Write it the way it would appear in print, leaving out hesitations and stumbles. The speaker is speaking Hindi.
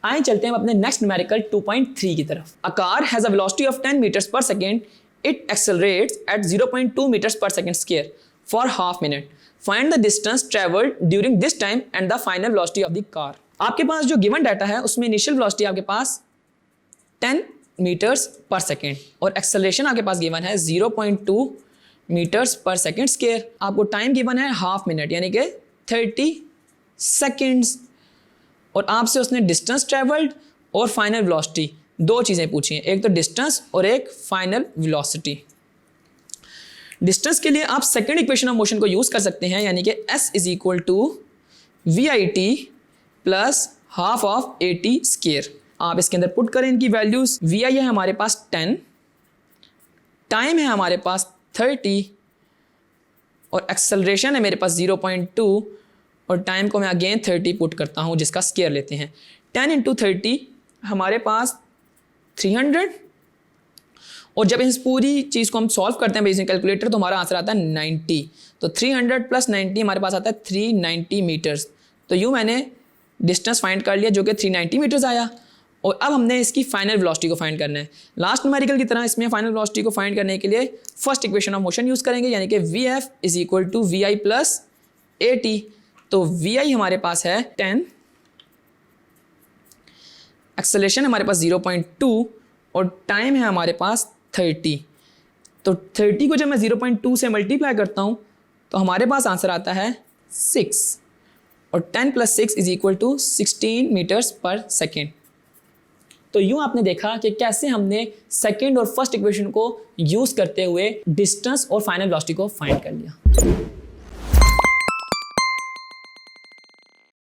आइए चलते हैं अपने नेक्स्ट न्यूमेरिकल 2.3 की तरफ। A car has a velocity of 10 metres per second, it accelerates at 0.2 metres per second square for half minute. Find the distance travelled during this time and the final velocity of the car. आपके पास जो गिवन डाटा है उसमें इनिशियल वेलोसिटी आपके पास 10 मीटर्स पर सेकेंड और एक्सेलरेशन आपके पास गिवन है 0.2 मीटर्स पर सेकेंड स्क्वायर। आपको टाइम गिवन है हाफ मिनट यानी कि 30 सेकेंड्स, और आपसे उसने डिस्टेंस ट्रेवल्ड और फाइनल वेलोसिटी दो चीज़ें पूछी हैं, एक तो डिस्टेंस और एक फाइनल वेलोसिटी। डिस्टेंस के लिए आप सेकंड इक्वेशन ऑफ मोशन को यूज़ कर सकते हैं, यानी कि s is equal to VIT plus half of AT square. आप इसके अंदर पुट करें इनकी वैल्यूज़। VI है हमारे पास 10, टाइम है हमारे पास 30 और एक्सेलरेशन है मेरे पास 0.2 और टाइम को मैं अगेन 30 पुट करता हूँ जिसका स्क्वायर लेते हैं। 10 इंटू 30 हमारे पास 300 और जब इस पूरी चीज़ को हम सॉल्व करते हैं बेसिक कैलकुलेटर तो हमारा आंसर आता है 90। तो 300 प्लस 90 हमारे पास आता है 390 मीटर्स। तो यूँ मैंने डिस्टेंस फाइंड कर लिया जो कि 390 मीटर्स आया और अब हमने इसकी फाइनल वेलोसिटी को फाइंड करना है। लास्ट न्यूमेरिकल की तरह इसमें फाइनल वेलोसिटी को फाइंड करने के लिए first equation of motion use करेंगे, यानी कि VF is equal to VI plus AT। तो VI हमारे पास है 10, एक्सेलरेशन हमारे पास 0.2 और टाइम है हमारे पास 30। तो 30 को जब मैं 0.2 से मल्टीप्लाई करता हूँ तो हमारे पास आंसर आता है 6 और 10 plus 6 is equal to 16 metres per second. तो यूँ आपने देखा कि कैसे हमने सेकेंड और फर्स्ट इक्वेशन को यूज़ करते हुए डिस्टेंस और फाइनल वेलोसिटी को फाइंड कर लिया।